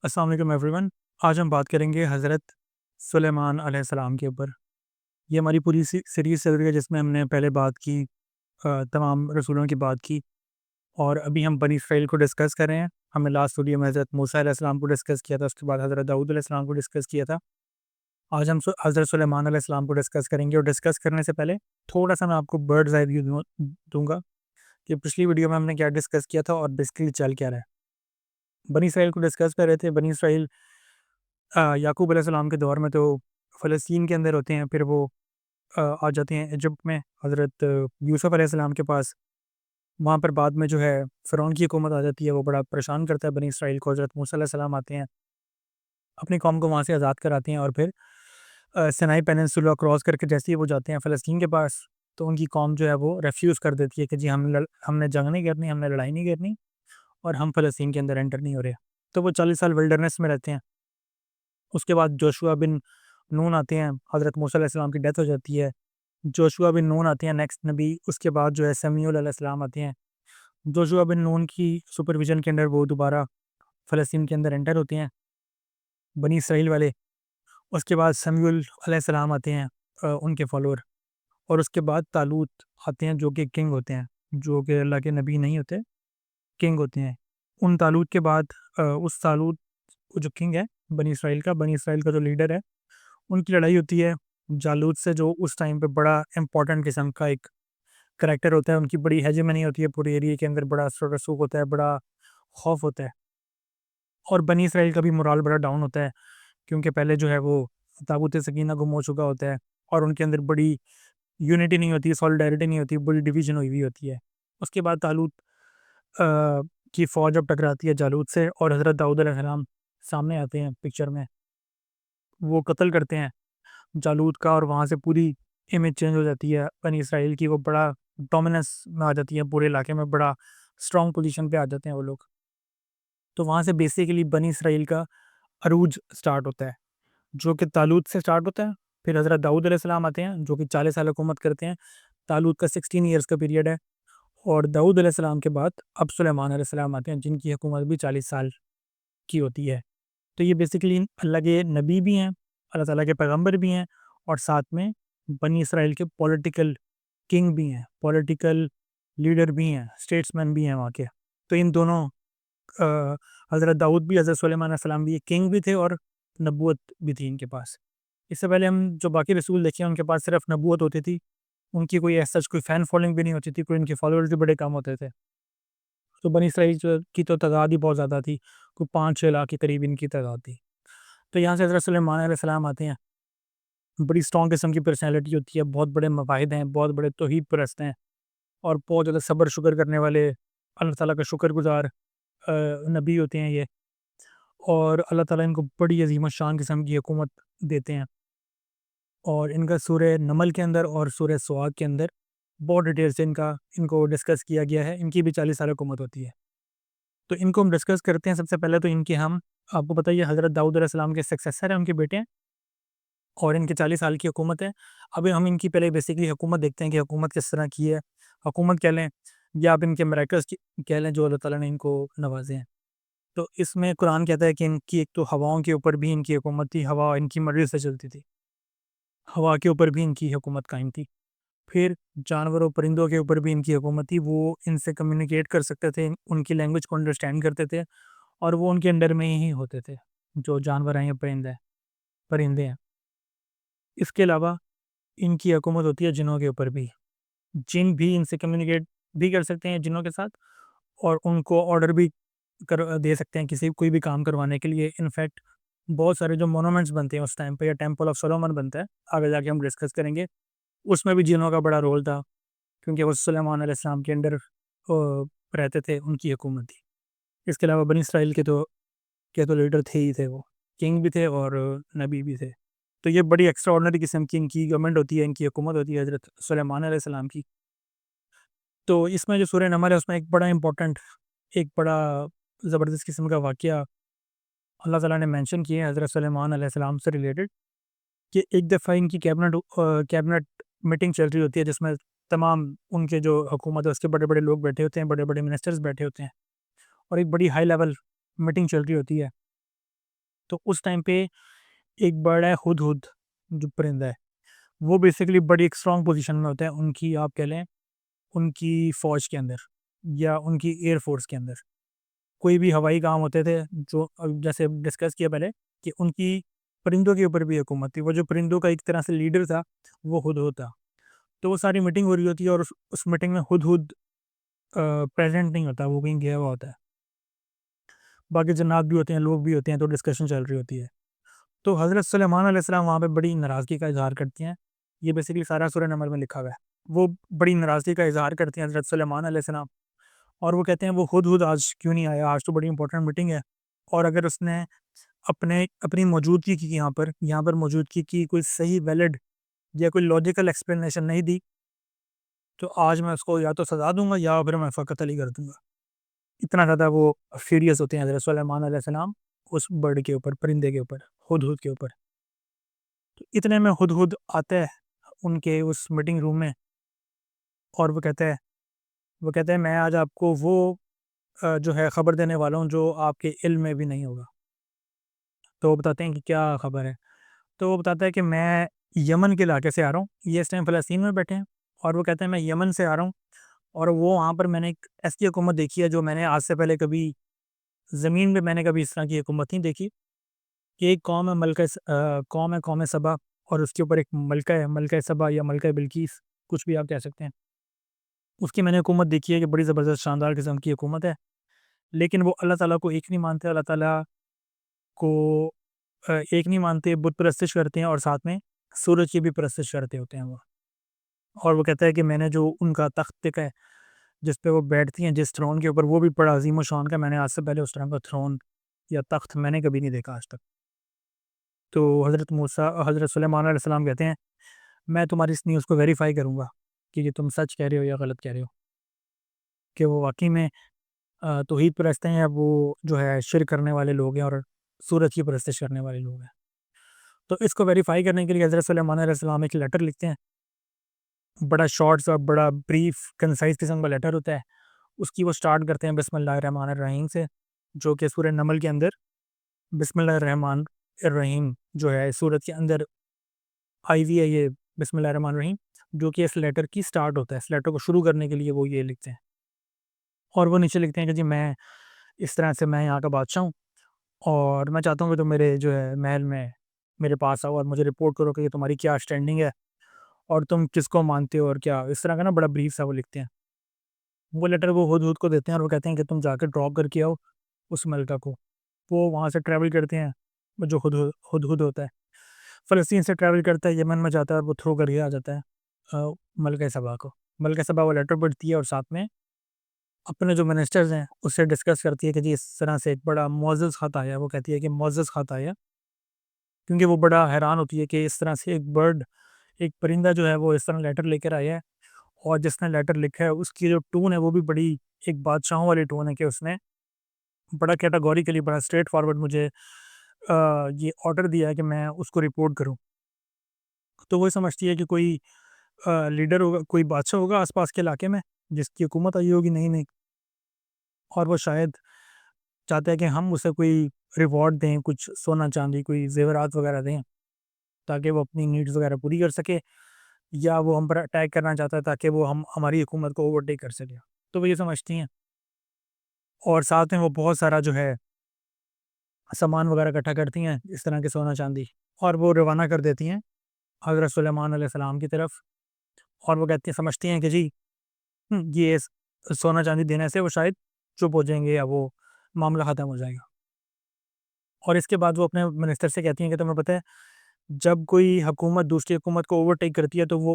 अस्सलाम वालेकुम एवरीवन। आज हम बात करेंगे हज़रत सुलेमान अलैहिस्सलाम के ऊपर। ये हमारी पूरी सीरीज़ चल रही है जिसमें हमने पहले बात की तमाम रसूलों की बात की और अभी हम बनी इसराइल को डिस्कस कर रहे हैं। हमने लास्ट वीडियो में हज़रत मूसा अलैहिस्सलाम को डिस्कस किया था, उसके बाद हज़रत दाऊद अलैहिस्सलाम को डिस्कस किया था। आज हम हज़रत सुलेमान अलैहिस्सलाम को डिस्कस करेंगे और डिस्कस करने से पहले थोड़ा-सा मैं आपको बर्ड्स आई व्यू दूँगा कि पिछली वीडियो में हमने क्या डिस्कस किया था और बेसिकली चल क्या रहा है। बनी इसराइल को डिस्कस कर रहे थे। बनी इसराइल याकूब अलैहिस्सलाम के दौर में तो फ़लस्तीन के अंदर होते हैं, फिर वो आ जाते हैं इजिप्ट में हज़रत यूसुफ़ अलैहिस्सलाम के पास। वहाँ पर बाद में जो है फ़िरौन की हुकूमत आ जाती है, वो बड़ा परेशान करता है बनी इसराइल को। हज़रत मूसा अलैहिस्सलाम आते हैं, अपनी कौम को वहाँ से आज़ाद कराते हैं और फिर सिनाई पेनिनसुला क्रॉस करके जैसे ही वो जाते हैं फ़लस्तीन के पास, तो उनकी कौम जो है वो रिफ्यूज़ कर देती है कि जी हमने जंग नहीं करनी, हमने लड़ाई नहीं करनी और हम फ़लस्तीन के अंदर एंटर नहीं हो रहे। तो वो 40 साल विल्डरनेस में रहते हैं। उसके बाद जोशुआ बिन नून आते हैं, हज़रत मूसा अलैहिस्सलाम की डेथ हो जाती है। जोशुआ बिन नून आते हैं नेक्स्ट नबी, उसके बाद जो है शमूएल अलैहिस्सलाम आते हैं। जोशुआ बिन नून की सुपरविज़न के अंडर वो दोबारा फ़लस्तीन के अंदर एंटर होते हैं, बनी इसराइल वाले। उसके बाद शमूएल अलैहिस्सलाम आते हैं, उनके फॉलोअर। और उसके बाद तालूत आते हैं जो कि किंग होते हैं, जो कि अल्लाह के नबी नहीं होते, किंग होते हैं। उन तालूत के बाद उस तालूत जो किंग है बनी इसराइल का जो लीडर है, उनकी लड़ाई होती है जालूत से, जो उस टाइम पे बड़ा इम्पोर्टेंट किस्म का एक करैक्टर होता है। उनकी बड़ी हेजेमनी होती है पूरे एरिया के अंदर, बड़ा असर रसूख होता है, बड़ा खौफ होता है। और बनी इसराइल का भी मोराल बड़ा डाउन होता है, क्योंकि पहले जो है वो ताबूत सकीना गुम हो चुका होता है और उनके अंदर बड़ी यूनिटी नहीं होती, सॉलिडारिटी नहीं होती, बड़ी डिवीजन हुई हुई होती है। उसके बाद तालूत अ, की फ़ौज अब टकराती है जालूत से और हज़रत दाऊद अलैहिस्सलाम सामने आते हैं पिक्चर में। वो कत्ल करते हैं जालूत का और वहाँ से पूरी इमेज चेंज हो जाती है बनी इसराइल की। वो बड़ा डोमिनेंस में आ जाती है पूरे इलाके में, बड़ा स्ट्रॉन्ग पोजीशन पे आ जाते हैं वो लोग। तो वहाँ से बेसिकली बनी इसराइल का अरूज स्टार्ट होता है, जो कि तालूत से स्टार्ट होता है। फिर हज़रत दाऊद अलैहिस्सलाम आते हैं जो कि 40 साल हुकूमत करते हैं। तालूत का 16 ईयर्स का पीरियड है। और दाऊद अलैहिस्सलाम के बाद अब सुलेमान अलैहिस्सलाम आते हैं, जिनकी हुकूमत भी 40 साल की होती है। तो ये बेसिकली अल्लाह के नबी भी हैं, अल्लाह ताला के पैगंबर भी हैं और साथ में बनी इसराइल के पॉलिटिकल किंग भी हैं, पॉलिटिकल लीडर भी हैं, स्टेट्समैन भी हैं वहाँ के। तो इन दोनों हज़रत दाऊद भी, हज़रत सुलेमान अलैहिस्सलाम भी किंग भी थे और नबूवत भी थी इनके पास। इससे पहले हम जो बाकी रसूल देखे हैं, उनके पास सिर्फ़ नबूवत होती थी, उनकी कोई एज़ सच कोई फ़ैन फॉलोइंग भी नहीं होती थी, कोई उनके फॉलोअर्स भी बड़े कम होते थे। तो बनी इसराइल की तो तादाद ही बहुत ज़्यादा थी, कोई 5-6 लाख के करीब इनकी तादाद थी। तो यहाँ से हज़रत सुलेमान अलैहिस्सलाम आते हैं, बड़ी स्ट्रॉन्ग किस्म की पर्सनैलिटी होती है, बहुत बड़े मवाहिद हैं, बहुत बड़े तौहीद परस्त हैं और बहुत ज़्यादा सब्र-शुक्र करने वाले, अल्लाह ताला का शुक्रगुज़ार नबी होते हैं ये। और अल्लाह ताला इनको बड़ी अज़ीम शान किस्म की हुकूमत देते हैं और इनका सूरह नमल के अंदर और सूरह स्वाद के अंदर बहुत डिटेल से इनको डिस्कस किया गया है। इनकी भी 40 साल हुकूमत होती है। तो इनको हम डिस्कस करते हैं। सबसे पहले तो इनके हम आपको पता ही है हज़रत दाऊद अलैहिस्सलाम के सक्सेसर हैं, उनके बेटे हैं और इनके 40 साल की हुकूमत है। अभी हम इनकी पहले बेसिकली हुकूमत देखते हैं कि हुकूमत किस तरह की है। हुकूमत कह लें या आप इनके मिरेकल्स की कह लें जो अल्लाह ताला ने इनको नवाज़े हैं। तो इसमें कुरान कहता है कि इनकी एक तो हवाओं के ऊपर भी इनकी हुकूमत थी, हवा इनकी मर्ज़ी से चलती थी। हवा के ऊपर भी इनकी हुकूमत कायम थी। फिर जानवरों, परिंदों के ऊपर भी इनकी हुकूमत थी। वो इनसे कम्युनिकेट कर सकते थे, उनकी लैंग्वेज को अंडरस्टैंड करते थे और वो उनके अंडर में ही होते थे, जो जानवर हैं या परिंदे हैं। इसके अलावा इनकी हुकूमत होती है जिन्नों के ऊपर भी। जिन भी इनसे कम्युनिकेट भी कर सकते हैं जिन्नों के साथ और उनको ऑर्डर भी दे सकते हैं किसी कोई भी काम करवाने के लिए। इनफैक्ट बहुत सारे जो मोनूमेंट्स बनते हैं उस टाइम पे, या टेंपल ऑफ सोलोमन बनता है, आगे जाके हम डिस्कस करेंगे। उसमें भी जिन्नों का बड़ा रोल था, क्योंकि वो सुलेमान अलैहिस्सलाम के अंडर रहते थे, उनकी हुकूमत थी। इसके अलावा बनी इसराइल के तो लीडर थे ही थे वो, किंग भी थे और नबी भी थे। तो ये बड़ी एक्स्ट्राऑर्डिनरी किस्म की इनकी गवर्नमेंट होती है, इनकी हुकूमत होती है हज़रत सुलेमान अलैहिस्सलाम की। तो इसमें जो सूरह नमल है उसमें एक बड़ा ज़बरदस्त किस्म का वाक़या अल्लाह ताला ने मेंशन किया है हज़रत सुलेमान अलैहिस्सलाम से रिलेटेड, कि एक दफ़ा इनकी कैबिनेट मीटिंग चल रही होती है, जिसमें तमाम उनके जो हुकूमत है उसके बड़े-बड़े लोग बैठे होते हैं, बड़े-बड़े मिनिस्टर्स बैठे होते हैं और एक बड़ी हाई लेवल मीटिंग चल रही होती है। तो उस टाइम पे एक बर्ड है हुदहुद, जो परिंदा है, वो बेसिकली बड़ी एक स्ट्रॉन्ग पोजीशन में होता है उनकी, आप कह लें उनकी फ़ौज के अंदर या उनकी एयर फ़ोर्स के अंदर। कोई भी हवाई काम होते थे, जो जैसे डिस्कस किया पहले कि उनकी परिंदों के ऊपर भी हुकूमत थी। वो जो परिंदों का एक तरह से लीडर था, वो हुदहुद था। तो वो सारी मीटिंग हो रही होती है और उस मीटिंग में हुदहुद प्रेज़ेंट नहीं होता, वो कहीं गया हुआ होता है। बाकी जन्नात भी होते हैं, लोग भी होते हैं, तो डिस्कशन चल रही होती है। तो हज़रत सुलेमान अलैहिस्सलाम वहाँ पे बड़ी नाराज़गी का इज़हार करती हैं। ये बेसिकली सारा सूरह नमल में लिखा हुआ है। वो बड़ी नाराज़गी का इज़हार करती हैं हज़रत सुलेमान अलैहिस्सलाम, और वो कहते हैं वो हुदहुद आज क्यों नहीं आया? आज तो बड़ी इंपॉर्टेंट मीटिंग है, और अगर उसने अपनी मौजूदगी की यहाँ पर मौजूदगी की कोई सही वैलिड या कोई लॉजिकल एक्सप्लेनेशन नहीं दी, तो आज मैं उसको या तो सज़ा दूँगा या फिर मैं उसका कत्ल ही कर दूँगा। इतना ज़्यादा वो फ़्यूरियस होते हैं हज़रत सुलेमान अलैहिस्सलाम उस बर्ड के ऊपर, परिंदे के ऊपर, हुदहुद के ऊपर। तो इतने में हुदहुद आता है उनके उस मीटिंग रूम में, और वो कहता है मैं आज आपको वो जो है ख़बर देने वाला हूँ जो आपके इल्म में भी नहीं होगा। तो वो बताते हैं कि क्या ख़बर है? तो वो बताता है कि मैं यमन के इलाके से आ रहा हूँ। ये इस टाइम फ़लस्तीन में बैठे हैं, और वो कहते हैं मैं यमन से आ रहा हूँ, और वो वहाँ पर मैंने एक ऐसी हुकूमत देखी है जो मैंने आज से पहले कभी ज़मीन पे मैंने कभी इस तरह की हुकूमत नहीं देखी, कि एक कौम है कौम सबा, और उसके ऊपर एक मलका है, मलका सबा या मलका बिल्कीस, कुछ भी आप कह सकते हैं। उसकी मैंने हुकूमत देखी है कि बड़ी ज़बरदस्त शानदार किस्म की हुकूमत है। लेकिन वो अल्लाह ताला को एक नहीं मानते, अल्लाह ताला को एक नहीं मानते, बुत परस्तिश करते हैं, और साथ में सूरज की भी परस्तिश करते होते हैं वो। और वो कहता है कि मैंने जो उनका तख्त देखा है, जिस पे वो बैठती हैं, जिस थ्रोन के ऊपर, वो भी बड़ा अज़ीम ओ शान का, मैंने आज से पहले उस तरह का थ्रोन या तख्त मैंने कभी नहीं देखा आज तक। तो हज़रत सुलेमान अलैहिस्सलाम कहते हैं, मैं तुम्हारी इस न्यूज़ को वेरीफ़ाई करूँगा कि ये तुम सच कह रहे हो या गलत कह रहे हो, कि वो वाक़ई में तौहीद परस्त हैं, या वो जो है शिर्क करने वाले लोग हैं और सूरज की परस्तिश करने वाले लोग हैं। तो इसको वेरीफ़ाई करने के लिए हज़रत सुलेमान अलैहिस्सलाम एक लेटर लिखते हैं। बड़ा शॉर्ट सा, बड़ा ब्रीफ कंसाइज़ किस्म का लेटर होता है। उसकी वो स्टार्ट करते हैं बिस्मिल्लाहिर्रहमानिर्रहीम से, जो कि सूरह नमल के अंदर बिस्मिल्लाहिर्रहमानिर्रहीम जो है सूरत के अंदर आई हुई है, ये बिस्मिल्लाहिर्रहमानिर्रहीम, जो कि इस लेटर की स्टार्ट होता है। इस लेटर को शुरू करने के लिए वो ये लिखते हैं, और वो नीचे लिखते हैं कि जी मैं इस तरह से, मैं यहाँ का बादशाह हूँ, और मैं चाहता हूँ कि तुम मेरे जो है महल में मेरे पास आओ और मुझे रिपोर्ट करो कि तुम्हारी क्या स्टैंडिंग है, और तुम किसको मानते हो, और क्या इस तरह का ना बड़ा ब्रीफ सा वो लिखते हैं। वो लेटर वो हुदहुद को देते हैं, और वो कहते हैं कि तुम जाकर ड्रॉप करके आओ उस मलका को। वो वहाँ से ट्रैवल करते हैं, वो जो हुदहुद होता है, फ़लस्तीन से ट्रैवल करता है, यमन में जाता है, और वो थ्रो करके आ जाता है मलका सबा को। मलका सबा वो लेटर पढ़ती है, और साथ में अपने जो मिनिस्टर्स हैं उससे डिस्कस करती है कि जी इस तरह से एक बड़ा मुअज़्ज़ज़ ख़त आया है। वो कहती है कि मुअज़्ज़ज़ ख़त आया है, क्योंकि वो बड़ा हैरान होती है कि इस तरह से एक बर्ड, एक परिंदा जो है वो इस तरह लेटर लेकर आया है, और जिसने लेटर लिखा है उसकी जो टोन है वो भी बड़ी एक बादशाहों वाली टोन है, कि उसने बड़ा कैटेगोरिकली, बड़ा स्ट्रेट फॉरवर्ड मुझे ये ऑर्डर दिया है कि मैं उसको रिपोर्ट करूँ। तो वो समझती है कि कोई लीडर होगा, कोई बादशाह होगा आस-पास के इलाके में, जिसकी हुकूमत आई होगी नई-नई, और वो शायद चाहता है कि हम उसे कोई रिवॉर्ड दें, कुछ सोना-चांदी, कोई ज़ेवरात वगैरह दें, ताकि वो अपनी नीड्स वगैरह पूरी कर सके, या वो हम पर अटैक करना चाहता है ताकि वो हमारी हुकूमत को ओवरटेक कर सके। तो वो ये समझती हैं, और साथ में वो बहुत सारा जो है सामान वगैरह इकट्ठा करती हैं, इस तरह के सोना-चांदी, और वो रवाना कर देती हैं हज़रत सुलेमान अलैहिस्सलाम की तरफ। और वो कहती हैं, समझती हैं कि जी ये सोना-चांदी देने से वो शायद चुप हो जाएँगे, या वो मामला ख़त्म हो जाएगा। और इसके बाद वो अपने मिनिस्टर से कहती हैं कि तुम्हें पता है, जब कोई हुकूमत दूसरी हुकूमत को ओवरटेक करती है, तो वो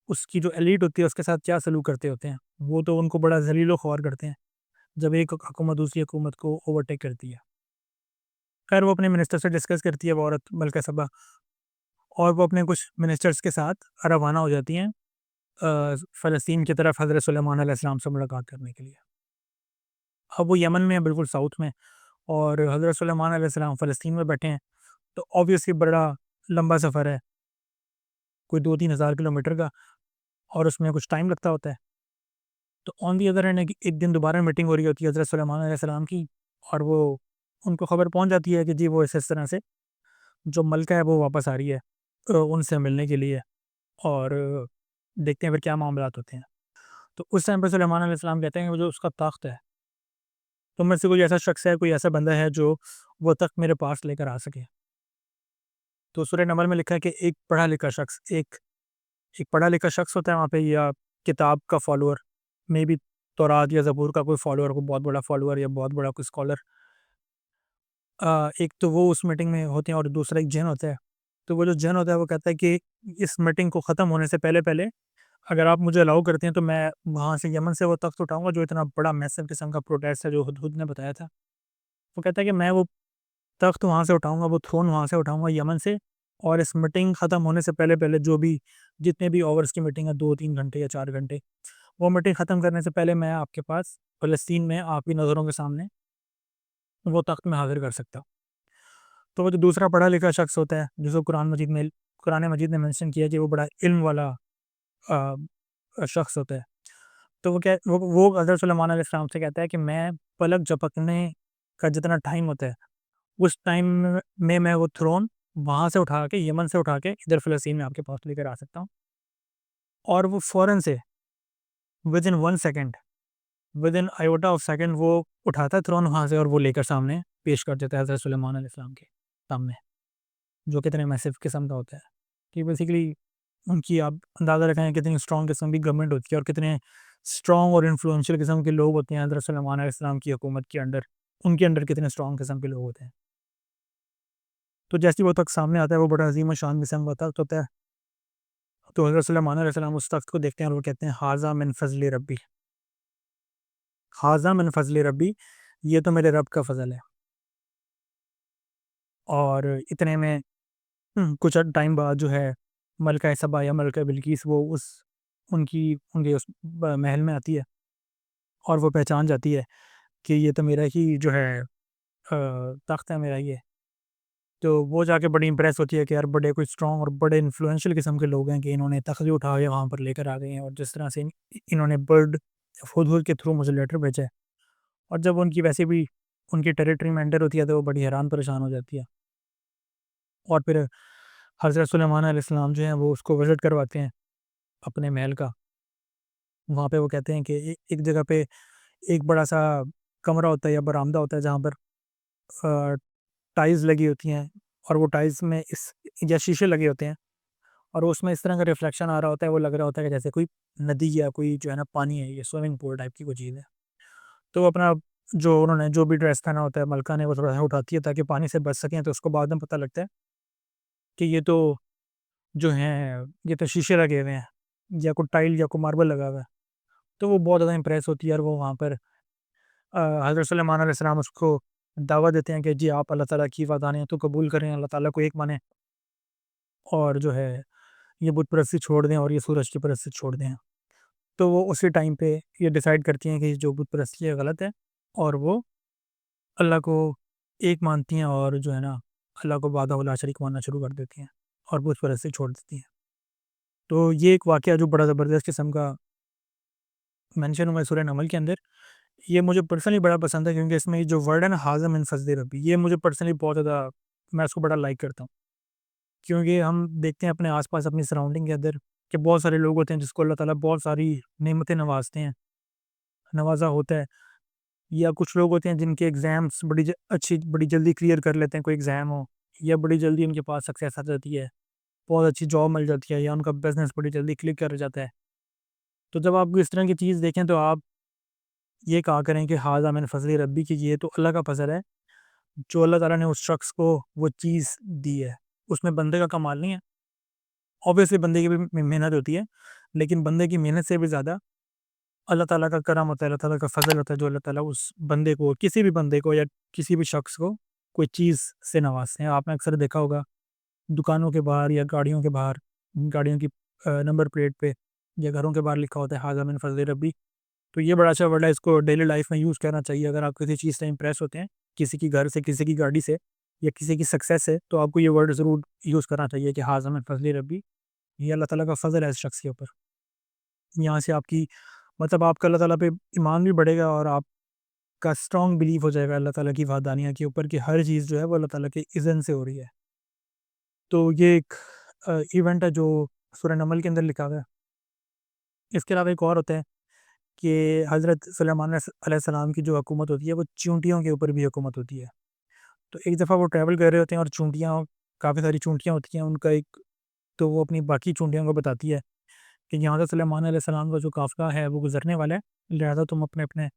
उसकी जो एलीट होती है उसके साथ क्या सलूक करते होते हैं। वो तो उनको बड़ा ज़लील-ओ-ख़्वार करते हैं, जब एक हुकूमत दूसरी हुकूमत को ओवरटेक करती है। खैर वो अपने मिनिस्टर से डिस्कस करती है वो औरत मलका सबा, और वो अपने कुछ मिनिस्टर्स के साथ रवाना हो जाती हैं फ़लस्तीन की तरफ हज़रत सुलेमान अलैहिस्सलाम से मुलाकात करने के लिए। अब वो यमन में है, बिल्कुल साउथ में, और हज़रत सुलेमान अलैहिस्सलाम फ़लस्तीन में बैठे हैं, तो ऑब्वियसली बड़ा लंबा सफ़र है, कोई 2-3 हज़ार किलोमीटर का, और उसमें कुछ टाइम लगता होता है। तो ऑन दी अदर हैंड एक एक दिन दोबारा मीटिंग हो रही होती है हज़रत सुलेमान अलैहिस्सलाम की, और वो उनको ख़बर पहुंच जाती है कि जी वो इस तरह से जो मलका है वो वापस आ रही है उनसे मिलने के लिए। और देखते हैं फिर क्या मामलात होते हैं। तो उस टाइम पे सुलेमान अलैहिस्सलाम कहते हैं कि वो जो उसका तख्त है, तो में से कोई ऐसा शख्स है, कोई ऐसा बंदा है जो वो तख्त मेरे पास लेकर आ सके। तो सूरह नमल में लिखा है कि एक पढ़ा लिखा शख्स, एक एक पढ़ा लिखा शख्स होता है वहाँ पे, या किताब का फॉलोअर, मे बी तौरात या ज़बूर का कोई फॉलोअर, कोई बहुत बड़ा फॉलोअर या बहुत बड़ा कोई स्कॉलर। एक तो वो उस मीटिंग में होते हैं और दूसरा एक जिन होता है। तो वो जो जिन होता है वो कहता है कि इस मीटिंग को ख़त्म होने से पहले-पहले अगर आप मुझे अलाउ करते हैं तो मैं वहाँ से यमन से वो तख्त उठाऊँगा जो इतना बड़ा मैसिव किस्म का प्रोटेस्ट है जो हुदहुद ने बताया था। वो कहता है कि मैं वो तख्त वहाँ से उठाऊँगा, वो थ्रोन वहाँ से उठाऊँगा यमन से, और इस मीटिंग ख़त्म होने से पहले-पहले जो भी जितने भी आवर्स की मीटिंग है, 2-3 घंटे या 4 घंटे, वो मीटिंग ख़त्म करने से पहले मैं आपके पास फ़लस्तीन में आपकी नज़रों के सामने वो तख्त मैं हाज़िर कर सकता हूँ। तो वो जो दूसरा पढ़ा लिखा शख्स होता है जिसको कुरान मजीद ने मेंशन किया है कि वो बड़ा इल्म वाला शख्स होता है। तो वो हज़रत सुलेमान अलैहिस्सलाम से कहता है कि मैं पलक झपकने का जितना टाइम होता है, उस टाइम में मैं वो थ्रोन वहाँ से उठा के, यमन से उठा के इधर फ़लस्तीन में आपके पास लेकर आ सकता हूँ। और वो फ़ौरन से within 1 second, within iota of second वो उठाता है थ्रोन वहाँ से और वो लेकर सामने पेश कर देता है हज़रत सुलेमान अलैहिस्सलाम के सामने, जो कितने मैसिव किस्म का होता है। कि बेसिकली उनकी आप अंदाज़ा लगाएँ कितनी स्ट्रॉन्ग किस्म की गवर्नमेंट होती है और कितने स्ट्रॉन्ग और इन्फ्लुएंशियल किस्म के लोग होते हैं हज़रत सुलेमान अलैहिस्सलाम की हुकूमत के अंडर, उनके अंडर कितने स्ट्रॉन्ग किस्म के लोग होते हैं। तो जैसे ही वो तख्त सामने आता है, वो बड़ा अज़ीम शान किस्म का तख्त होता है। तो हज़रत सुलेमान अलैहिस्सलाम उस तख्त को देखते हैं और वो कहते हैं, हाज़ा मिन फ़ज़्ल रब्बी, हाज़ा मिन फ़ज़्ल रब्बी, ये तो मेरे रब का फ़ज़ल है। और इतने में कुछ टाइम बाद जो है मलका सबा या मलका बिल्किस वो उस उनकी उनके उस महल में आती है और वो पहचान जाती है कि ये तो मेरा ही जो है तख्त है मेरा ये। तो वो जाके बड़ी इम्प्रेस होती है कि यार बड़े कोई स्ट्रॉन्ग और बड़े इन्फ्लुएंशियल किस्म के लोग हैं कि इन्होंने तख्त भी उठा के वहाँ पर लेकर आ गए हैं, और जिस तरह से इन्होंने बर्ड हुदहुद के थ्रू मुझे लेटर भेजा है। और जब उनकी वैसे भी उनकी टेरिटरी में एंटर होती है तो वो बड़ी हैरान परेशान हो जाती है। और फिर हज़रत सुलेमान अलैहिस्सलाम जो हैं वो उसको विज़िट करवाते हैं अपने महल का। वहाँ पे वो कहते हैं कि एक जगह पे एक बड़ा-सा कमरा होता है या बरामदा होता है जहाँ पर अ, टाइल्स लगी होती हैं, और वो टाइल्स में इस या शीशे लगे होते हैं और उसमें इस तरह का रिफ्लेक्शन आ रहा होता है, वो लग रहा होता है कि जैसे कोई नदी या कोई जो है ना पानी है, ये स्विमिंग पूल टाइप की कोई चीज़ है। तो वो अपना जो उन्होंने जो भी ड्रेस पहना होता है मलका ने, वो थोड़ा-सा उठाती है ताकि पानी से बच सकें, तो उसको बाद में पता लगता है कि ये तो जो हैं, ये तो शीशे लगे हुए हैं या कोई टाइल या कोई मार्बल लगा हुआ है। तो वो बहुत ज़्यादा इम्प्रेस होती है और वो वहाँ पर हज़रत सुलेमान अलैहिस्सलाम उसको दावत देते हैं कि जी आप अल्लाह ताला की वरदानियत तो कबूल करें, अल्लाह ताला को एक मानें और जो है ये बुत परस्ती छोड़ दें और ये सूरज की परस्ती छोड़ दें। तो वो उसी टाइम पे ये डिसाइड करती हैं कि जो बुत परस्ती है गलत है, और वो अल्लाह को एक मानती हैं और जो है ना अल्लाह को वाहदहू ला शरीक मानना शुरू कर देती हैं और बुत परस्ती छोड़ देती हैं। तो ये एक वाक़या जो बड़ा ज़बरदस्त किस्म का मेंशन हुआ है सूरह नमल के अंदर, ये मुझे पर्सनली बड़ा पसंद है क्योंकि इसमें ये जो वर्ड है ना, हाज़ा मिन फ़ज़्ल रब्बी, ये मुझे पर्सनली बहुत ज़्यादा, मैं इसको बड़ा लाइक करता हूँ। क्योंकि हम देखते हैं अपने आस-पास अपनी सराउंडिंग के अंदर कि बहुत सारे लोग होते हैं जिसको अल्लाह ताला बहुत सारी नेमतें नवाज़ते हैं, नवाज़ा होता है। या कुछ लोग होते हैं जिनके एग्ज़ाम्स बड़ी जल्दी क्लियर कर लेते हैं, कोई एग्ज़ाम हो, या बड़ी जल्दी उनके पास सक्सेस आ जाती है, बहुत अच्छी जॉब मिल जाती है, या उनका बिज़नेस बड़ी जल्दी क्लिक कर जाता है। तो जब आप इस तरह की चीज़ देखें तो आप ये कहा करें कि हाज़ा मिन फ़ज़्ल रब्बी, कि ये तो अल्लाह का फ़ज़ल है, जो अल्लाह ताला ने उस शख़्स को वो चीज़ दी है। उसमें बंदे का कमाल नहीं है। ऑब्वियसली बंदे की भी मेहनत होती है, लेकिन बंदे की मेहनत से भी ज़्यादा अल्लाह ताला का करम होता है, अल्लाह ताला का फ़ज़ल होता है, जो अल्लाह ताला उस बंदे को, किसी भी बंदे को या किसी भी शख़्स को कोई चीज़ से नवाज़ते हैं। आपने अक्सर देखा होगा दुकानों के बाहर या गाड़ियों के बाहर, गाड़ियों की नंबर प्लेट पे या घरों के बाहर लिखा होता है हाज़ा मिन फ़ज़्ल रब्बी। तो ये बड़ा अच्छा वर्ड है, इसको डेली लाइफ़ में यूज़ करना चाहिए। अगर आप किसी चीज़ से इम्प्रेस होते हैं, किसी की घर से, किसी की गाड़ी से या किसी की सक्सेस से, तो आपको ये वर्ड ज़रूर यूज़ करना चाहिए कि हाज़ा मिन फ़ज़्ल रब्बी, ये अल्लाह ताला का फ़ज़ल है इस शख़्स के ऊपर। यहाँ से आपकी मतलब आपका अल्लाह ताला पे ईमान भी बढ़ेगा और आप का स्ट्रॉन्ग बिलीव हो जाएगा अल्लाह ताला की वहदानियत के ऊपर कि हर चीज़ जो है वो अल्लाह ताला के इज़्न से हो रही है। तो ये एक इवेंट है जो सूरह नमल के अंदर लिखा हुआ है। इसके अलावा एक और होता है कि हज़रत सुलेमान अलैहिस्सलाम की जो हुकूमत होती है वो चींटियों के ऊपर भी हुकूमत होती है। तो एक दफ़ा वो ट्रैवल कर रहे होते हैं और चूंटियाँ काफ़ी सारी चूंटियाँ होती हैं उनका एक, तो वो अपनी बाकी चूंटियों को बताती है कि यहाँ से सुलेमान अलैहिस्सलाम का जो काफ़िला है वो गुज़रने वाला है, लिहाज़ा तुम अपने-अपने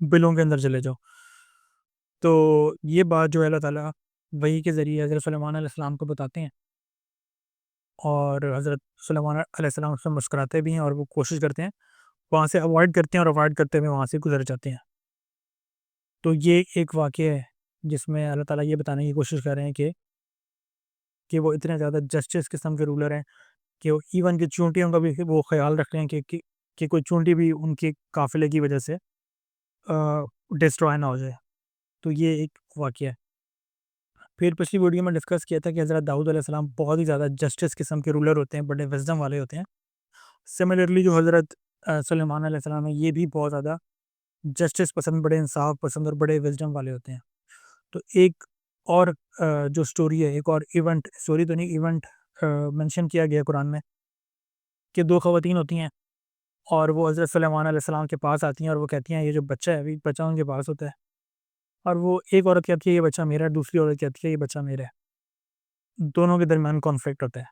बिलों के अंदर चले जाओ। तो ये बात जो है अल्लाह ताला वही के ज़रिए हज़रत सुलेमान अलैहिस्सलाम को बताते हैं और हज़रत सुलेमान अलैहिस्सलाम उससे मुस्कुराते भी हैं और वो कोशिश करते हैं, वहाँ से अवॉइड करते हैं और अवॉइड करते हुए वहाँ से गुज़र जाते हैं। तो ये एक वाक़या है जिसमें अल्लाह ताला ये बताने की कोशिश कर रहे हैं कि वो इतने ज़्यादा जस्टिस किस्म के रूलर हैं कि वो इवन कि चूंटियों का भी वो ख़्याल रख रहे हैं कि कोई चूंटी भी उनके काफ़िले की वज़ह से डिस्ट्रॉय ना हो जाए। तो ये एक वाक़या है। फिर पिछली वीडियो में डिस्कस किया था कि हज़रत दाऊद अलैहिस्सलाम बहुत ही ज़्यादा जस्टिस किस्म के रूलर होते हैं, बड़े विज़डम वाले होते हैं। सिमिलरली जो हज़रत सुलेमान अलैहिस्सलाम है, ये भी बहुत ज़्यादा जस्टिस पसंद, बड़े इंसाफ पसंद और बड़े विज़डम वाले होते हैं। तो एक और जो स्टोरी है, एक और इवेंट, स्टोरी तो नहीं, इवेंट मेंशन किया गया है कुरान में कि 2 ख़वातीन होती हैं और वो हज़रत सुलेमान अलैहिस्सलाम के पास आती हैं और वो कहती हैं ये जो बच्चा है, अभी बच्चा उनके पास होता है और वो एक औरत कहती है ये बच्चा मेरा है, दूसरी औरत कहती है ये बच्चा मेरा है। दोनों के दरमियान कॉन्फ्लिक्ट होता है।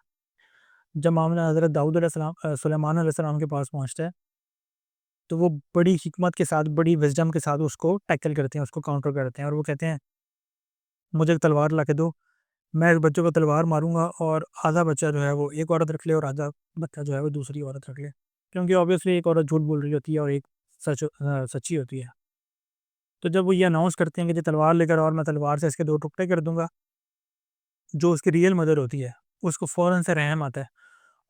जब मामला हज़रत सुलेमान अलैहिस्सलाम के पास पहुँचता है, तो वो बड़ी हिकमत के साथ, बड़ी विज़डम के साथ उसको टैकल करते हैं, उसको काउंटर करते हैं और वो कहते हैं, "मुझे एक तलवार ला के दो, मैं इस बच्चे को तलवार मारूँगा और आधा बच्चा जो है वो एक औरत रख ले और आधा बच्चा जो है वो दूसरी औरत रख ले।" क्योंकि ऑब्वियसली एक औरत झूठ बोल रही होती है और एक सच्ची होती है। तो जब वो ये अनाउंस करते हैं कि जी तलवार लेकर और मैं तलवार से इसके 2 टुकड़े कर दूँगा, जो उसकी रियल मदर होती है, उसको फ़ौरन से रहम आता है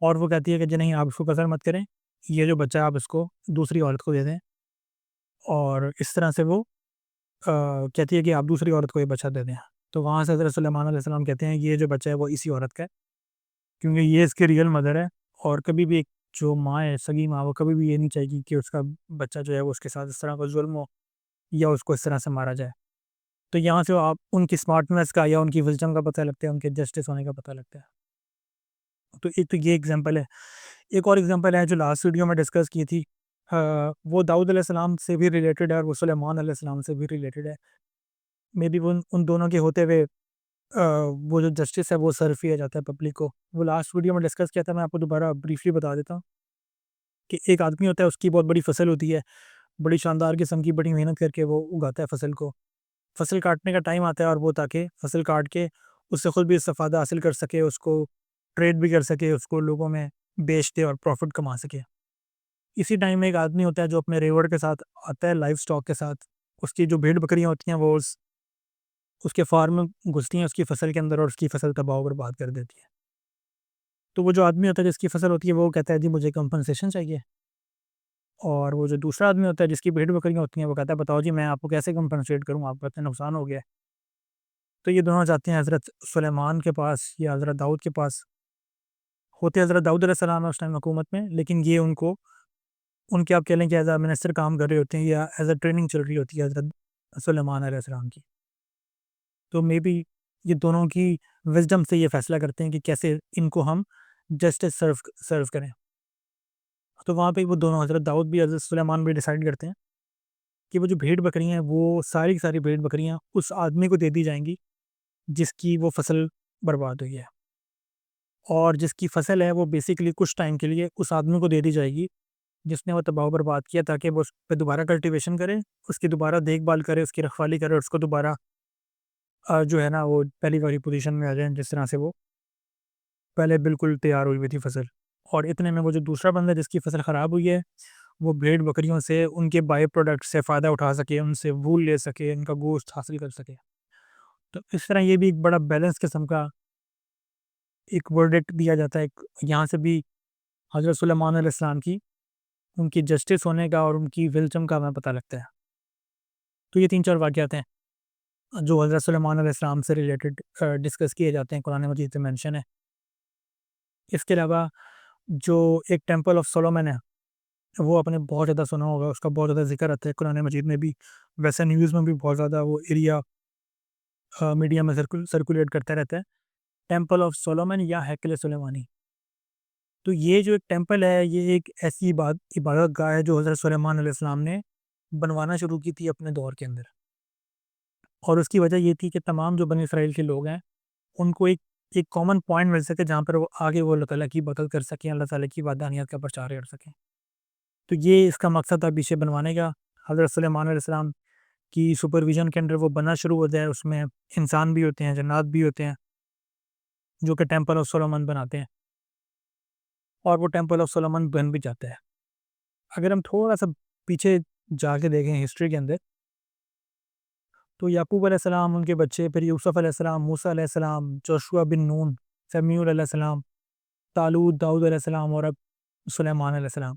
और वो कहती है कि जी नहीं, आप इसको कत्ल मत करें, ये जो बच्चा है आप इसको दूसरी औरत को दे दें। और इस तरह से वो कहती है कि आप दूसरी औरत को ये बच्चा दे दें। तो वहाँ से हज़रत सुलेमान अलैहिस्सलाम कहते हैं ये जो बच्चा है वो इसी औरत का है, क्योंकि ये इसकी रियल मदर है और कभी भी एक जो माँ है, सगी माँ, वो कभी भी ये नहीं चाहेगी कि उसका बच्चा जो है वो उसके साथ इस तरह का ज़ुल्म हो या उसको इस तरह से मारा जाए। तो यहाँ से आप उनकी स्मार्टनेस का या उनकी विज़डम का पता लगता है, उनके जस्टिस होने का पता लगता है। तो एक तो ये एग्ज़ाम्पल है। एक और एग्ज़ाम्पल है जो लास्ट वीडियो में डिस्कस की थी, वो दाऊद अलैहिस्सलाम से भी रिलेटेड है और वो सुलेमान अलैहिस्सलाम से भी रिलेटेड है। मेबी वो उन उन दोनों के होते हुए वो जो जस्टिस है वो सर्व किया जाता है पब्लिक को। वो लास्ट वीडियो में डिस्कस किया था, मैं आपको दोबारा ब्रीफली बता देता हूँ कि एक आदमी होता है, उसकी बहुत बड़ी फसल होती है, बड़ी शानदार किस्म की, बड़ी मेहनत करके वो उगाता है फसल को। फसल काटने का टाइम आता है और वो ताकि फसल काट के उससे खुद भी इस्तेफ़ादा हासिल कर सके, उसको ट्रेड भी कर सके, उसको लोगों में बेच दे और प्रॉफ़िट कमा सके। इसी टाइम में एक आदमी होता है जो अपने रेवड़ के साथ आता है, लाइव स्टॉक के साथ। उसकी जो भेड़-बकरियाँ होती हैं वो उसके फार्म में घुसती हैं उसकी फसल के अंदर और उसकी फसल तबाह और बर्बाद कर देती है। तो वो जो आदमी होता है जिसकी फसल होती है वो कहता है जी मुझे कंपनसेशन चाहिए, और वो जो दूसरा आदमी होता है जिसकी भेड़-बकरियाँ होती हैं वो कहता है बताओ जी मैं आपको कैसे कंपनसेट करूँ, आपका इतना नुकसान हो गया है। तो ये दोनों जाते हैं हज़रत सुलेमान के पास या हज़रत दाऊद के पास। होते हज़रत दाऊद अलैहिस्सलाम है उस टाइम हुकूमत में, लेकिन ये उनको उनके आप कह लें कि एज़ अ मिनिस्टर काम कर रहे होते हैं या एज़ अ ट्रेनिंग चल रही होती है हज़रत सुलेमान अलैहिस्सलाम की। तो मेबी ये दोनों की विज़डम से ये फ़ैसला करते हैं कि कैसे इनको हम जस्टिस सर्व सर्व करें। तो वहाँ पे वो दोनों हज़रत दाऊद भी हज़रत सुलेमान भी डिसाइड करते हैं कि वो जो भेड़-बकरियाँ हैं वो सारी की सारी भेड़-बकरियाँ उस आदमी को दे दी जाएँगी जिसकी वो फसल बर्बाद हुई है। और जिसकी फसल है वो बेसिकली कुछ टाइम के लिए उस आदमी को दे दी जाएगी जिसने वो तबाह बर्बाद किया, ताकि वो उस पे दोबारा कल्टीवेशन करे, उसकी दोबारा देखभाल करे, उसकी रखवाली करे और उसको दोबारा जो है ना वो पहली वाली पोज़ीशन में आ जाए जिस तरह से वो पहले बिल्कुल तैयार हुई हुई थी फसल। और इतने में वो जो दूसरा बंदा जिसकी फसल ख़राब हुई है, वो भेड़-बकरियों से उनके बाय प्रोडक्ट से फ़ायदा उठा सके, उनसे वूल ले सके, इनका गोश्त हासिल कर सके। तो इस तरह ये भी एक बड़ा बैलेंस किस्म का एक वर्डिक्ट दिया जाता है। एक यहाँ से भी हज़रत सुलेमान अलैहिस्सलाम की, उनकी जस्टिस होने का और उनकी विज़डम का हमें पता लगता है। तो ये 3-4 वाक़यात हैं जो हज़रत सुलेमान अलैहिस्सलाम से रिलेटेड डिस्कस किए जाते हैं, कुरान मजीद में मेंशन है। इसके अलावा जो एक टेंपल ऑफ सोलोमन है, वो आपने बहुत ज़्यादा सुना होगा, उसका बहुत ज़्यादा ज़िक्र आता है कुरान मजीद में भी, वैसे न्यूज़ में भी बहुत ज़्यादा वो एरिया मीडिया में सर्कुलेट करता रहता है, टेंपल ऑफ सोलोमन या हैकल सुलेमानी। तो ये जो एक टेंपल है, ये एक ऐसी इबादत गाह है जो हज़रत सुलेमान अलैहिस्सलाम ने बनवाना शुरू की थी अपने दौर के अंदर। और उसकी वजह ये थी कि तमाम जो बनी इसराइल के लोग हैं, उनको एक एक कॉमन पॉइंट मिल सके जहाँ पर वो आगे वो अल्लाह ताला की इबादत कर सकें, अल्लाह ताला की वहदानियत का प्रचार कर सकें। तो ये इसका मकसद था पीछे बनवाने का। हज़रत सुलेमान अलैहिस्सलाम की सुपरविज़न के अंडर वो बनना शुरू हो जाए, उसमें इंसान भी होते हैं, जन्नात भी होते हैं, जो कि टेंपल ऑफ सोलोमन बनाते हैं, और वो टेंपल ऑफ सोलोमन बन भी जाता है। अगर हम थोड़ा-सा पीछे जाके देखें हिस्ट्री के अंदर, तो याकूब अलैहिस्सलाम, उनके बच्चे, फिर यूसुफ अलैहिस्सलाम, मूसा अलैहिस्सलाम, जोशुआ बिन नून, शमूएल अलैहिस्सलाम, तालूत, दाऊद अलैहिस्सलाम और अब सुलेमान अलैहिस्सलाम।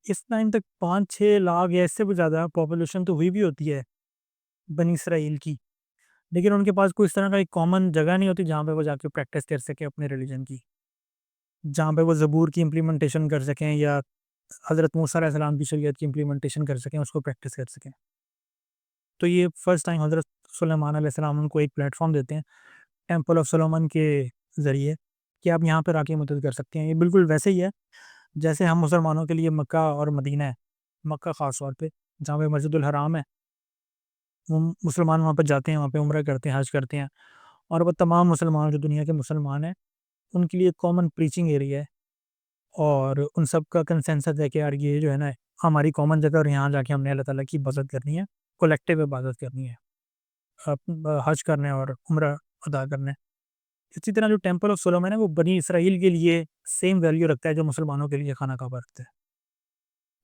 इस टाइम तक 5-6 लाख या इससे भी ज़्यादा पॉपुलेशन तो हुई भी होती है बनी इसराइल की। लेकिन उनके पास कोई इस तरह का एक कॉमन जगह नहीं होती जहाँ पे वो जाके प्रैक्टिस कर सकें अपने रिलीजन की। जहाँ पे वो ज़बूर की इम्प्लीमेंटेशन कर सकें या हज़रत मूसा अलैहिस्सलाम की शरीयत की इम्प्लीमेंटेशन कर सकें, उसको प्रैक्टिस कर सकें। तो ये फर्स्ट टाइम हज़रत सुलेमान अलैहिस्सलाम उनको एक प्लेटफ़ॉर्म देते हैं, टेंपल ऑफ सोलोमन के ज़रिए, कि आप यहाँ पर आके मदद कर सकते हैं। ये बिल्कुल वैसे ही है, जैसे हम मुसलमानों के लिए मक्का और मदीना है। मक्का ख़ास तौर पे, जहाँ पे मस्जिदुल हराम है, वो मुसलमान वहाँ पे जाते हैं, वहाँ पे उम्रा करते हैं, हज करते हैं, और वो तमाम मुसलमान जो दुनिया के मुसलमान हैं, उनके लिए कॉमन प्रीचिंग एरिया है, और उन सब का कंसेंसस है कि यार ये जो है ना, हमारी कॉमन जगह, और यहाँ जाके हमने अल्लाह ताला की इबादत करनी है, कलेक्टिव इबादत करनी है, हज करना है और उम्रा अदा करना है। इसी तरह जो टेंपल ऑफ सोलोमन है, वो बनी इसराइल के लिए सेम वैल्यू रखता है जो मुसलमानों के लिए खाना काबा रखता है।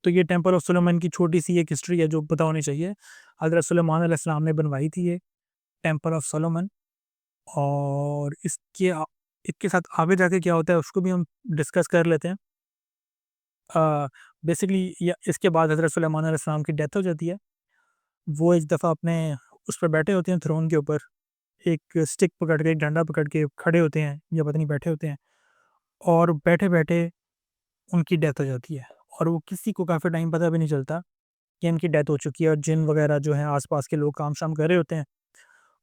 तो ये टेंपल ऑफ सुलेमान की छोटी-सी एक हिस्ट्री है जो पता होनी चाहिए। हज़रत सुलेमान अलैहिस्सलाम ने बनवाई थी ये टेंपल ऑफ सोलोमन, और इसके साथ आगे जाके क्या होता है उसको भी हम डिस्कस कर लेते हैं। बेसिकली या इसके बाद हज़रत सुलेमान अलैहिस्सलाम की डेथ हो जाती है। वो एक दफ़ा अपने उस पे बैठे होते हैं थ्रोन के ऊपर, एक स्टिक पकड़ के, एक डंडा पकड़ के खड़े होते हैं या पता नहीं बैठे होते हैं, और बैठे-बैठे उनकी डेथ हो जाती है, और वो किसी को काफ़ी टाइम पता भी नहीं चलता कि इनकी डेथ हो चुकी है, और जिन वगैरह जो हैं आस-पास के लोग काम-शाम कर रहे होते हैं,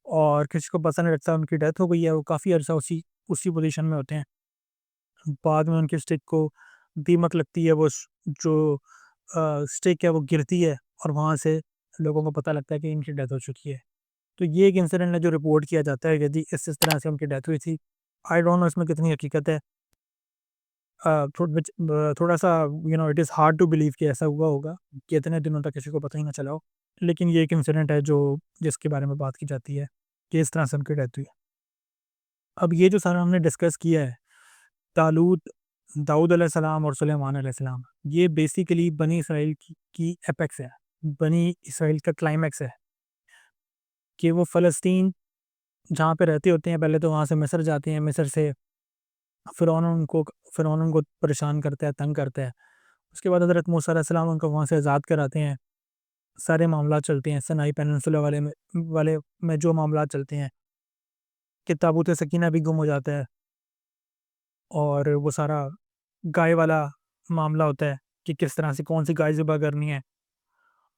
और किसी को पता नहीं लगता उनकी डेथ हो गई है, वो काफ़ी अरसा उसी उसी पोज़ीशन में होते हैं। बाद में उनके स्टिक को दीमक लगती है, वो जो स्टिक है वो गिरती है, और वहाँ से लोगों को पता लगता है कि इनकी डेथ हो चुकी है। तो ये एक इंसिडेंट है जो रिपोर्ट किया जाता है कि जी इस तरह से उनकी डेथ हुई थी। आई डोंट नो इसमें कितनी हकीकत है। थोड़ा-सा it is hard to believe कि ऐसा हुआ होगा, कि इतने दिनों तक किसी को पता ही ना चला हो। लेकिन ये एक इंसिडेंट है जो जिसके बारे में बात की जाती है कि इस तरह से उनकी डेथ हुई। अब ये जो सारा हमने डिस्कस किया है, तालूत, दाऊद अलैहिस्सलाम और सुलेमान अलैहिस्सलाम, ये बेसिकली बनी इसराइल की एपेक्स है। बनी इसराइल का क्लाइमैक्स है कि वो फ़लस्तीन जहाँ पे रहते होते हैं, पहले तो वहाँ से मिस्र जाते हैं, मिस्र से फ़िरौन उनको परेशान करता है, तंग करता है। उसके बाद हज़रत मूसा अलैहिस्सलाम उनको वहाँ से आज़ाद कराते हैं। सारे मामलात चलते हैं, सनाई पेनिनसुला वाले में जो मामलात चलते हैं, कि ताबूत सकीना भी गुम हो जाता है, और वो सारा गाय वाला मामला होता है कि किस तरह से कौन-सी गाय ज़िबा करनी है,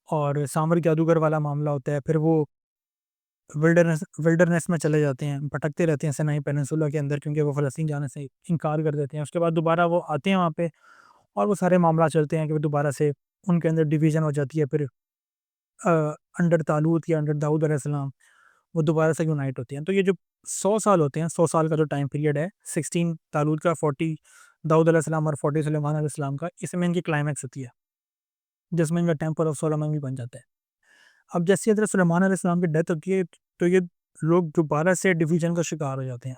और सामर जादूगर वाला मामला होता है। फिर वो विल्डरनेस में चले जाते हैं, भटकते रहते हैं सिनाई पेनिनसुला के अंदर, क्योंकि वो फ़लस्तीन जाने से इनकार कर देते हैं। उसके बाद दोबारा वो आते हैं वहाँ पे, और वो सारे मामला चलते हैं कि वो दोबारा से उनके अंदर डिवीज़न हो जाती है। फिर अ, अंडर तालूत या अंडर दाऊद अलैहिस्सलाम वो दोबारा से यूनाइट होते हैं। तो ये जो 100 साल होते हैं, 100 साल का जो टाइम पीरियड है, 16 तालूत का, 40 दाऊद अलैहिस्सलाम और 40 सुलेमान अलैहिस्सलाम का, इसमें इनकी क्लाइमैक्स होती है, जिसमें इनका टेंपल ऑफ सोलोमन भी बन जाता है। अब जैसे हज़रत सुलेमान अलैहिस्सलाम की डेथ होती है, तो ये लोग दोबारा से डिवीज़न का शिकार हो जाते हैं।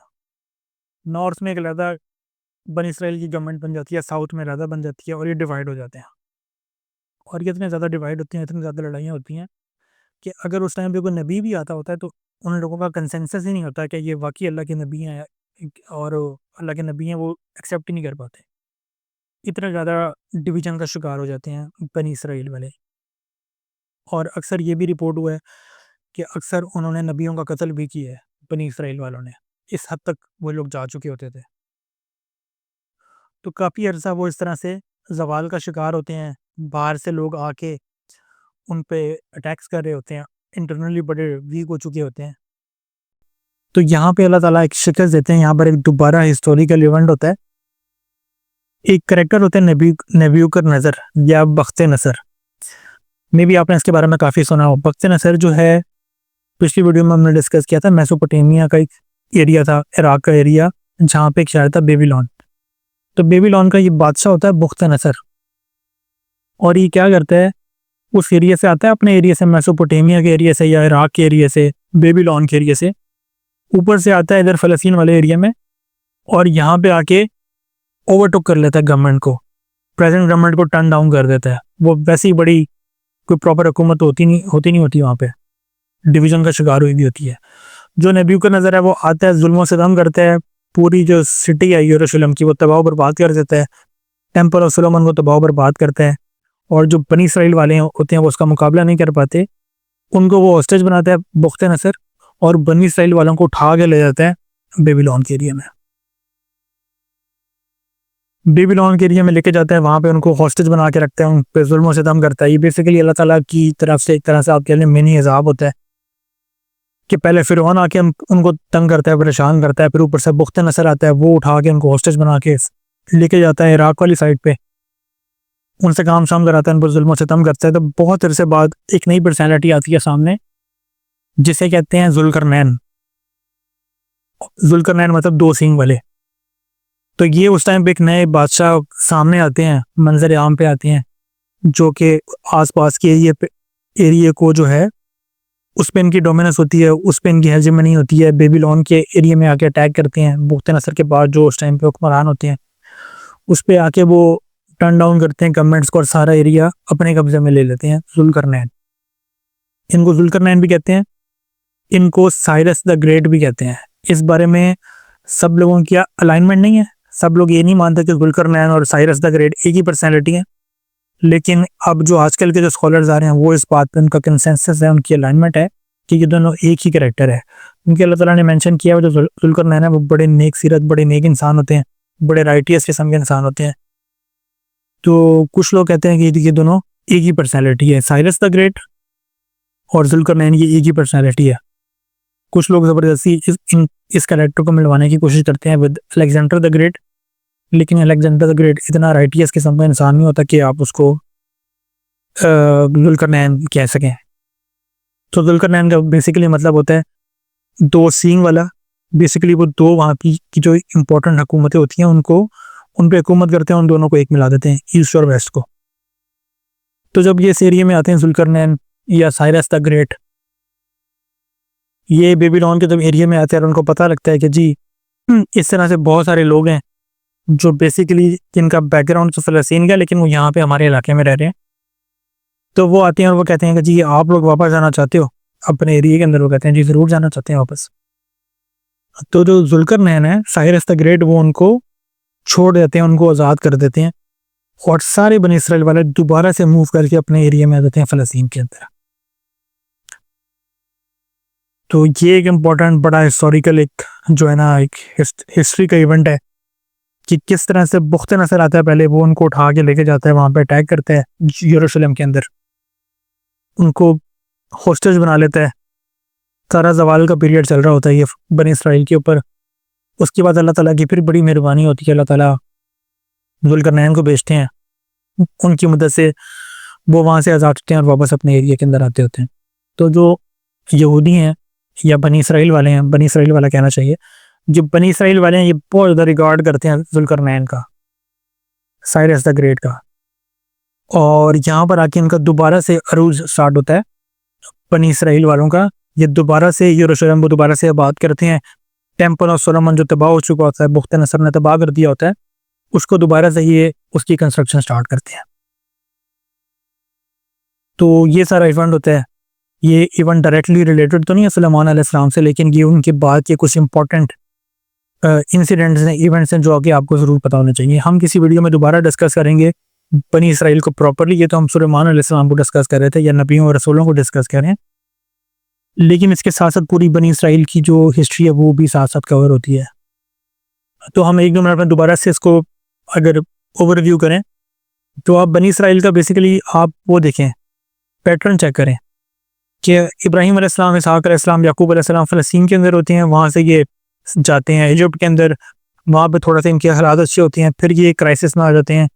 नॉर्थ में एक अलहदा बनी इसराइल की गवर्नमेंट बन जाती है, साउथ में अलहदा बन जाती है, और ये डिवाइड हो जाते हैं। और ये इतने ज़्यादा डिवाइड होती हैं, इतनी ज़्यादा लड़ाइयाँ होती हैं, कि अगर उस टाइम पे कोई नबी भी आता होता है, तो उन लोगों का कंसेंसस ही नहीं होता कि ये वाक़ई अल्लाह के नबी हैं, और अल्लाह के नबी हैं, वो एक्सेप्ट ही नहीं कर पाते। इतना ज़्यादा डिवीज़न का शिकार हो जाते हैं बनी इसराइल वाले। और अक्सर ये भी रिपोर्ट हुआ है कि अक्सर उन्होंने नबियों का कत्ल भी किया है, बनी इसराइल वालों ने। इस हद तक वो लोग जा चुके होते थे। तो काफ़ी अरसा वो इस तरह से ज़वाल का शिकार होते हैं, बाहर से लोग आके उन पे अटैक्स कर रहे होते हैं, इंटरनली बड़े वीक हो चुके होते हैं। तो यहाँ पे अल्लाह ताला एक शिकस्त देते हैं, यहाँ पर एक दोबारा हिस्टोरिकल इवेंट होता है। एक करैक्टर होते हैं नेबूकदनेस्सर या बख्त-ए-नसर। मे बी आपने इसके बारे में काफ़ी सुना हो। बख्त-ए-नसर जो है, पिछली वीडियो में हमने डिस्कस किया था, मेसोपोटामिया का एक एरिया था, इराक का एरिया, जहाँ पे एक शहर था बेबीलोन। तो बेबीलोन का ये बादशाह होता है बख्त-ए-नसर, और ये क्या करता है, उस एरिया से आता है, अपने एरिया से, मेसोपोटामिया के एरिया से या इराक के एरिया से, बेबीलोन के एरिया से, ऊपर से आता है इधर फ़लस्तीन वाले एरिया में, और यहाँ पे आके ओवरटेक कर लेता है गवर्नमेंट को, प्रेजेंट गवर्नमेंट को टर्न डाउन कर देता है। वो वैसी बड़ी कोई प्रॉपर हुकूमत होती नहीं वहाँ पे, डिवीज़न का शिकार हुई भी होती है। जो नेबूकदनेस्सर है वो आता है, जुल्म व सितम करता है, पूरी जो सिटी है यरूशलेम की वो तबाह बर्बाद कर देता है, टेम्पल ऑफ सोलोमन को तबाह बर्बाद करता है, और जो बनी इसराइल वाले होते हैं वो उसका मुकाबला नहीं कर पाते, उनको वो हॉस्टेज बनाता है बख्त-ए-नसर, और बनी इसराइल वालों को उठा के ले जाता है बेबीलोन के एरिया में। बेबीलोन के एरिया में लेके जाता है, वहाँ पे उनको हॉस्टेज बना के रखता है, उन पे जुल्म व सितम करता है। ये बेसिकली अल्लाह ताला की तरफ से एक तरह से आप कह लें मिनी अज़ाब होता है कि पहले फ़िरौन आके उनको तंग करता है, परेशान करता है, फिर ऊपर से बख्त-ए-नसर आता है, वो उठा के उनको हॉस्टेज बना के लेके जाता है इराक वाली साइड पे, उनसे काम शाम कराता है, उन पर जुल्म व सितम करता है। तो बहुत अरसे बाद एक नई पर्सनैलिटी आती है सामने, जिसे कहते हैं ज़ुल्करनैन। ज़ुल्करनैन मतलब दो सींग वाले। तो ये उस टाइम पे एक नए बादशाह सामने आते हैं, मंजर आम पे आते हैं, जो कि आसपास के एरिया को जो है उस पे इनकी डोमिनेंस होती है, उस पे इनकी हेजेमनी होती है। बेबीलोन के एरिया में आके अटैक करते हैं, बख्त-ए-नसर के बाद जो उस टाइम पे हुक्मरान होते हैं, उस पे आके वो टर्न डाउन करते हैं गवर्नमेंट्स को और सारा एरिया अपने कब्जे में ले लेते हैं। ज़ुल्करनैन, इनको ज़ुल्करनैन भी कहते हैं, इनको साइरस द ग्रेट भी कहते हैं। इस बारे में सब लोगों की अलाइनमेंट नहीं है, सब लोग ये नहीं मानते कि ज़ुल्करनैन और साइरस द ग्रेट एक ही पर्सनैलिटी है, लेकिन अब जो आजकल के जो स्कॉलर्स आ रहे हैं वो इस बात पे उनका कंसेंसस है, उनकी अलाइनमेंट है कि ये दोनों एक ही कैरेक्टर है। क्योंकि अल्लाह ताला ने मेंशन किया है जो ज़ुल्करनैन है वो बड़े नेक सीरत, बड़े नेक इंसान होते हैं, बड़े राइटियस किस्म के इंसान होते हैं। तो कुछ लोग कहते हैं कि ये दोनों एक ही पर्सनैलिटी है, साइरस द ग्रेट और ज़ुल्करनैन ये एक ही पर्सनैलिटी है। कुछ लोग ज़बरदस्ती इस कैरेक्टर को मिलवाने की कोशिश करते हैं विद अलेक्जेंडर द ग्रेट, लेकिन अलेक्जेंडर द ग्रेट इतना राइटियस किस्म का इंसान नहीं होता कि आप उसको ज़ुल्करनैन कह सकें। तो ज़ुल्करनैन का बेसिकली मतलब होता है दो सींग वाला। बेसिकली वो दो वहाँ की जो इम्पोर्टेंट हुकूमतें होती हैं उनको उन पे हुकूमत करते हैं, उन दोनों को एक मिला देते हैं, ईस्ट और वेस्ट को। तो जब ये इस एरिया में आते हैं ज़ुल्करनैन या साइरस द ग्रेट, ये बेबीलोन के जब एरिया में आते हैं और उनको पता लगता है कि जी इस तरह से बहुत सारे लोग हैं जो बेसिकली जिनका बैकग्राउंड तो फ़लस्तीन का, लेकिन वो यहाँ पे हमारे इलाके में रह रहे हैं, तो वो आते हैं और वो कहते हैं कि जी आप लोग वापस जाना चाहते हो अपने एरिया के अंदर? वो कहते हैं जी ज़रूर जाना चाहते हैं वापस। तो जो ज़ुल्करनैन है, साइरस द ग्रेट, वो उनको छोड़ देते हैं, उनको आज़ाद कर देते हैं, और सारे बनी इसराइल वाले दोबारा से मूव करके अपने एरिया में आ जाते हैं फ़लस्तीन के अंदर। तो ये एक इम्पॉर्टेंट बड़ा हिस्टोरिकल एक जो है ना एक हिस्ट्री का इवेंट है कि किस तरह से बख्त-ए-नसर आता है, पहले वो उनको उठा के लेके जाता है, वहाँ पे अटैक करता है यरूशलेम के अंदर, उनको हॉस्टेज बना लेता है। सारा ज़वाल का पीरियड चल रहा होता है ये बनी इसराइल के ऊपर। उसके बाद अल्लाह ताला की फिर बड़ी मेहरबानी होती है, अल्लाह ताला ज़ुल्करनैन को भेजते हैं, उनकी मदद से वो वहाँ से आज़ाद होते हैं और वापस अपने एरिया के अंदर आते होते हैं। तो जो यहूदी हैं या बनी इसराइल वाले हैं, बनी इसराइल वाला कहना चाहिए, जो बनी इसराइल वाले हैं ये बहुत ज़्यादा रिगार्ड करते हैं ज़ुल्करनैन का, साइरस द ग्रेट का, और यहाँ पर आके इनका दोबारा से अरूज स्टार्ट होता है बनी इसराइल वालों का। ये दोबारा से यरूशलेम को दोबारा से आबाद करते हैं। टेम्पल ऑफ सोलोमन जो तबाह हो चुका होता है, बख्त-ए-नसर ने तबाह कर दिया होता है, उसको दोबारा से ये उसकी कंस्ट्रक्शन स्टार्ट करते हैं। तो ये सारा इवेंट होता है। ये इवेंट डायरेक्टली रिलेटेड तो नहीं है सुलेमान अलैहिस्सलाम से, लेकिन ये उनके बाद के कुछ इंपॉर्टेंट इंसिडेंट्स हैं, इवेंट्स हैं जो कि आपको ज़रूर पता होने चाहिए। हम किसी वीडियो में दोबारा डिस्कस करेंगे बनी इसराइल को प्रॉपरली। ये तो हम सुलेमान अलैहिस्सलाम को डिस्कस कर रहे थे या नबियों और रसूलों को डिस्कस कर रहे हैं, लेकिन इसके साथ साथ पूरी बनी इसराइल की जो हिस्ट्री है वो भी साथ साथ कवर होती है। तो हम 1-2 मिनट में दोबारा से इसको अगर ओवरव्यू करें तो आप बनी इसराइल का बेसिकली आप वो देखें, पैटर्न चेक करें कि इब्राहीम अलैहिस्सलाम, इसहाक अलैहिस्सलाम, याकूब अलैहिस्सलाम फ़लस्तीन के अंदर होते हैं, वहाँ से ये जाते हैं इजिप्ट के अंदर, वहाँ पे थोड़ा-सा इनके हालात अच्छे होते हैं, फिर ये क्राइसिस में आ जाते हैं।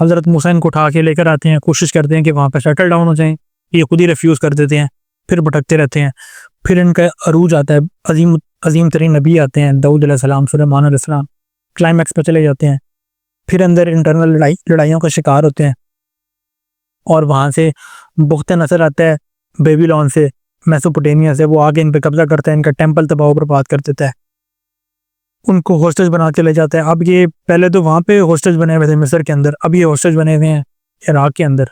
हज़रत मूसा इनको उठा के लेकर आते हैं, कोशिश करते हैं कि वहाँ पे सेटल डाउन हो जाएँ, ये खुद ही रिफ्यूज़ कर देते हैं, फिर भटकते रहते हैं। फिर इनका अरूज आता है, अज़ीम अज़ीम तरीन नबी आते हैं, दाऊद अलैहिस्सलाम, सुलेमान अलैहिस्सलाम, क्लाइमैक्स पे चले जाते हैं। फिर अंदर इंटरनल लड़ाइयों का शिकार होते हैं और वहाँ से बुख्त-ए-नसर आता है बेबीलोन से, मेसोपोटामिया से, वो आके इन पे कब्ज़ा करता है, इनका टेंपल तबाह बर्बाद कर देता है। उनको होस्टेज बना के ले जाता है। अब ये पहले तो वहाँ पे होस्टेज बने हुए थे मिस्र के अंदर, अब ये होस्टेज बने हुए हैं इराक के अंदर।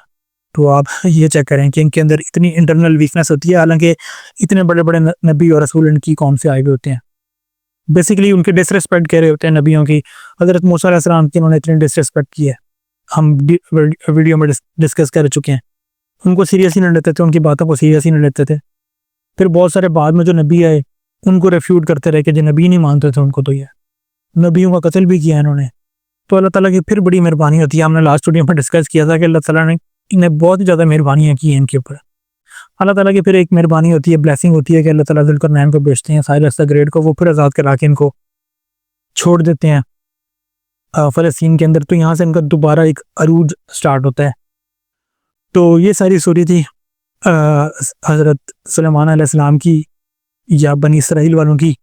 तो आप ये चेक करें कि इनके अंदर इतनी इंटरनल वीकनेस होती है, हालाँकि इतने बड़े-बड़े नबी और रसूल इनकी कौम से आए हुए होते हैं। बेसिकली उनकी डिसरिस्पेक्ट कर रहे होते हैं नबियों की। हज़रत मूसा अलैहिस्सलाम की इन्होंने इतनी डिसरिस्पेक्ट की है, हम वीडियो में डिस्कस कर चुके हैं। उनको सीरियस ही नहीं लेते थे, उनकी बातों को सीरियस ही नहीं लेते थे। फिर बहुत सारे बाद में जो नबी आए, उनको रिफ्यूट करते रहे कि जो नबी नहीं मानते थे उनको, तो ये नबियों का कत्ल भी किया इन्होंने। तो अल्लाह ताला की फिर बड़ी मेहरबानी होती है। हमने लास्ट वीडियो में डिस्कस किया था कि अल्लाह ताला ने इन्हें बहुत ही ज़्यादा मेहरबानियाँ की हैं इनके ऊपर। अल्लाह ताला की फिर एक मेहरबानी होती है, ब्लेसिंग होती है कि अल्लाह ताला ज़ुल्करनैन को भेजते हैं, साइरस द ग्रेट को, वो फिर आज़ाद करा के इनको छोड़ देते हैं फ़लस्तीन के अंदर। तो यहाँ से इनका दोबारा एक अरूज स्टार्ट होता है। तो ये सारी स्टोरी थी हज़रत सुलेमान अलैहिस्सलाम की या बनी इसराइल वालों की।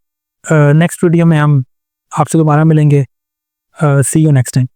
नेक्स्ट वीडियो में हम आपसे दोबारा मिलेंगे। सी यू नेक्स्ट टाइम।